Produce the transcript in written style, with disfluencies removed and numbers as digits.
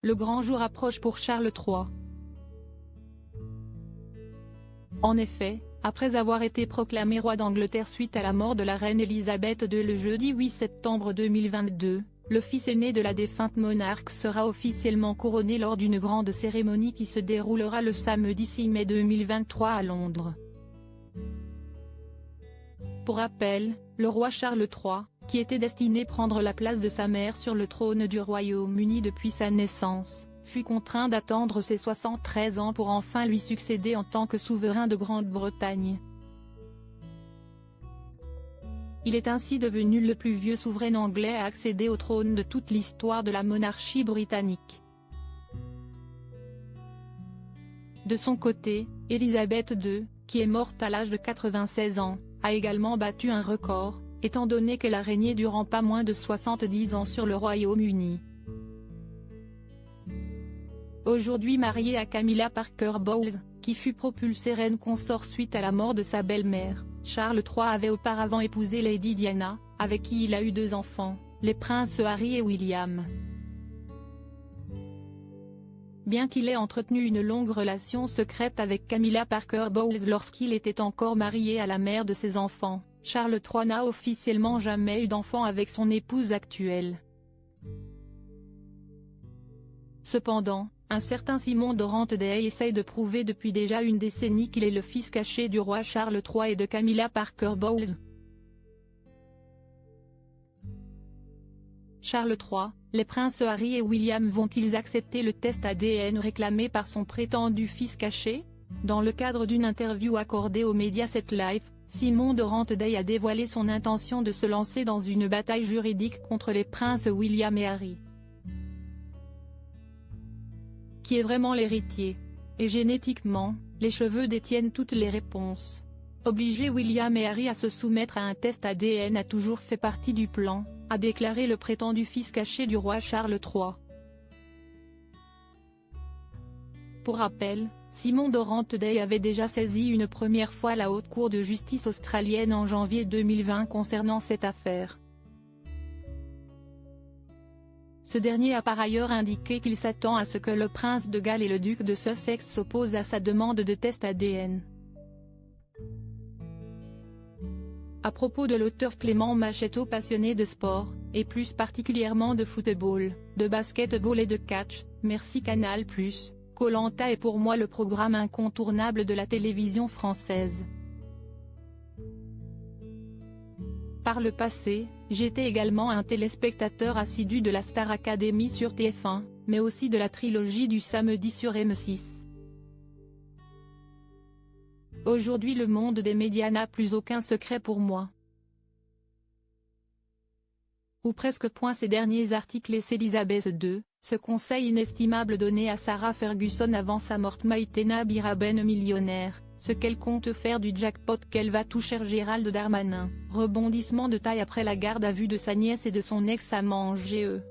le grand jour approche pour Charles III. En effet, après avoir été proclamé roi d'Angleterre suite à la mort de la reine Elisabeth II le jeudi 8 septembre 2022, le fils aîné de la défunte monarque sera officiellement couronné lors d'une grande cérémonie qui se déroulera le samedi 6 mai 2023 à Londres. Pour rappel, le roi Charles III, qui était destiné prendre la place de sa mère sur le trône du Royaume-Uni depuis sa naissance, fut contraint d'attendre ses 73 ans pour enfin lui succéder en tant que souverain de Grande-Bretagne. Il est ainsi devenu le plus vieux souverain anglais à accéder au trône de toute l'histoire de la monarchie britannique. De son côté, Elisabeth II, qui est morte à l'âge de 96 ans, a également battu un record, étant donné qu'elle a régné durant pas moins de 70 ans sur le Royaume-Uni. Aujourd'hui mariée à Camilla Parker Bowles, qui fut propulsée reine consort suite à la mort de sa belle-mère, Charles III avait auparavant épousé Lady Diana, avec qui il a eu 2 enfants, les princes Harry et William. Bien qu'il ait entretenu une longue relation secrète avec Camilla Parker Bowles lorsqu'il était encore marié à la mère de ses enfants, Charles III n'a officiellement jamais eu d'enfant avec son épouse actuelle. Cependant, un certain Simon Dorrant-Day essaye de prouver depuis déjà une décennie qu'il est le fils caché du roi Charles III et de Camilla Parker Bowles. Charles III, les princes Harry et William vont-ils accepter le test ADN réclamé par son prétendu fils caché? Dans le cadre d'une interview accordée au Mediaset Live, Simon Dorrant-Day a dévoilé son intention de se lancer dans une bataille juridique contre les princes William et Harry. Qui est vraiment l'héritier? Et génétiquement, les cheveux détiennent toutes les réponses. Obliger William et Harry à se soumettre à un test ADN a toujours fait partie du plan, a déclaré le prétendu fils caché du roi Charles III. Pour rappel, Simon Dorrant-Day avait déjà saisi une première fois la Haute Cour de justice australienne en janvier 2020 concernant cette affaire. Ce dernier a par ailleurs indiqué qu'il s'attend à ce que le prince de Galles et le duc de Sussex s'opposent à sa demande de test ADN. À propos de l'auteur Clément Machetto, passionné de sport, et plus particulièrement de football, de basketball et de catch, merci Canal+, Koh-Lanta est pour moi le programme incontournable de la télévision française. Par le passé, j'étais également un téléspectateur assidu de la Star Academy sur TF1, mais aussi de la trilogie du samedi sur M6. Aujourd'hui le monde des médias n'a plus aucun secret pour moi. Ou presque. Ces derniers articles laissent Elisabeth II, ce conseil inestimable donné à Sarah Ferguson avant sa mort: Maïtena Biraben millionnaire, ce qu'elle compte faire du jackpot qu'elle va toucher Gérald Darmanin, rebondissement de taille après la garde à vue de sa nièce et de son ex-amant en GE.